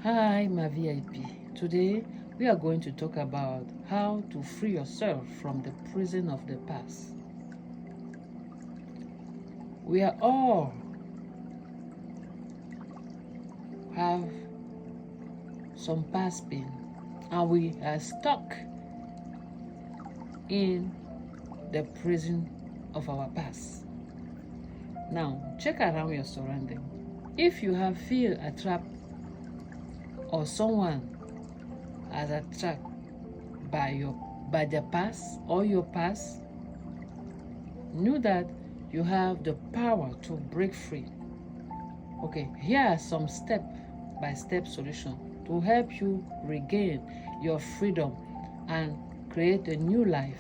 Hi, my VIP. Today we are going to talk about how to free yourself from the prison of the past. We are all have some past pain and we are stuck in the prison of our past. Now, check around your surrounding. If you have feel trapped or someone has attracted by the past or your past, know that you have the power to break free. Okay, here are some step-by-step solutions to help you regain your freedom and create a new life.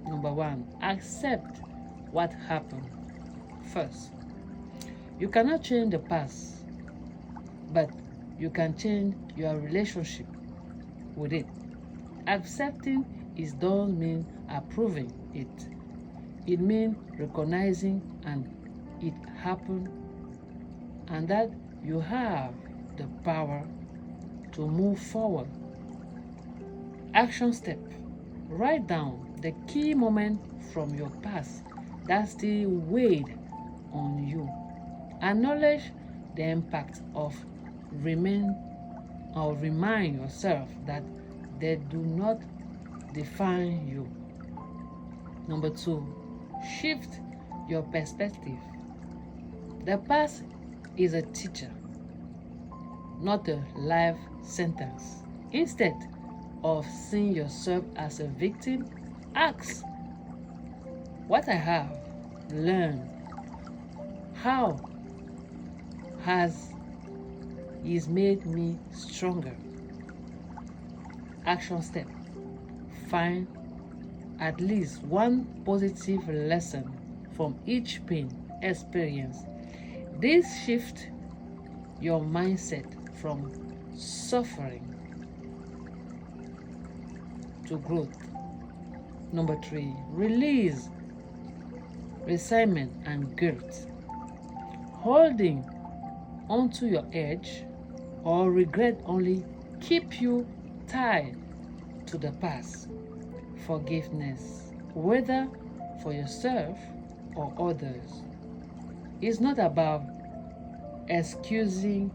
Number one, accept what happened. First, you cannot change the past, but you can change your relationship with it. Accepting it doesn't mean approving it. It means recognizing and it happened and that you have the power to move forward. Action step. Write down the key moment from your past that still weighed on you. Acknowledge the impact of remain or remind yourself that they do not define you. Number two, shift your perspective. The past is a teacher, not a life sentence. Instead of seeing yourself as a victim, ask, what I have learned, how has it made me stronger? Action step. Find at least one positive lesson from each pain experience. This shifts your mindset from suffering to growth. Number three, release resentment and guilt. Holding onto your edge or regret only keep you tied to the past. Forgiveness, whether for yourself or others, is not about excusing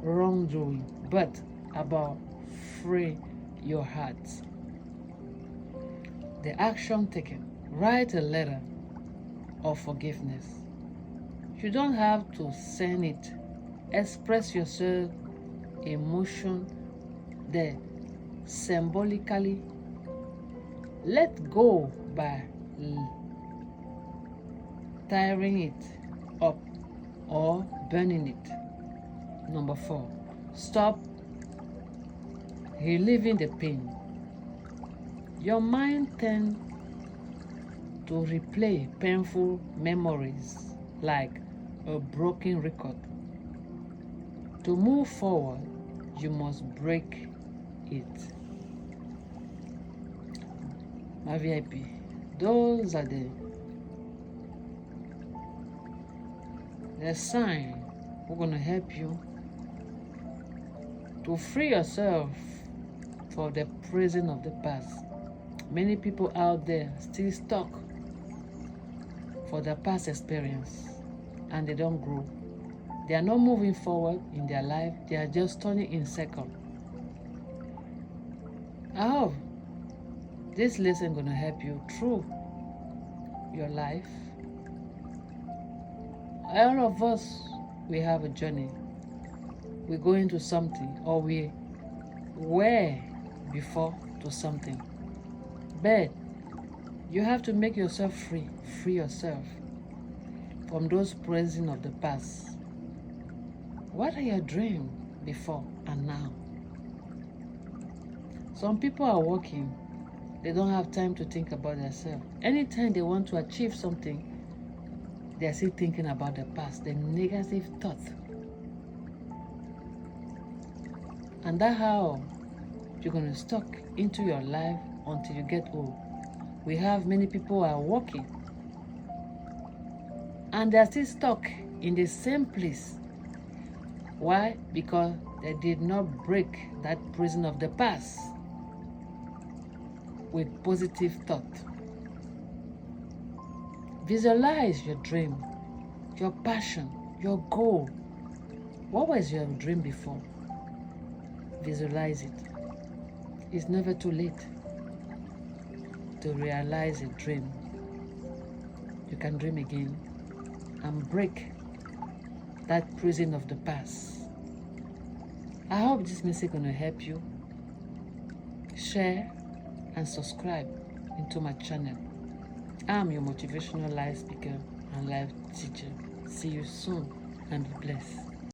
wrongdoing, but about free your heart. The action taken. Write a letter of forgiveness. You don't have to send it. Express yourself emotion there symbolically. Let go by tearing it up or burning it. Number four, stop reliving the pain. Your mind tends to replay painful memories like a broken record. To move forward, you must break it. My VIP, those are the signs who are going to help you to free yourself from the prison of the past. Many people out there still stuck for their past experience and they don't grow. They are not moving forward in their life. They are just turning in circle. I hope this lesson is going to help you through your life. All of us, we have a journey. We go into something or we were before to something. But you have to make yourself free. Free yourself from those prisons of the past. What are your dreams before and now? Some people are working. They don't have time to think about themselves. Anytime they want to achieve something, they are still thinking about the past, the negative thought. And that's how you're going to stuck into your life until you get old. We have many people who are working and they are still stuck in the same place. Why? Because They did not break that prison of the past with positive thought. Visualize your dream, your passion, your goal. What was your dream before? Visualize it. It's never too late to realize a dream. You can dream again and break that prison of the past. I hope this message is going to help you. Share and subscribe into my channel. I'm your motivational life speaker and life teacher. See you soon and be blessed.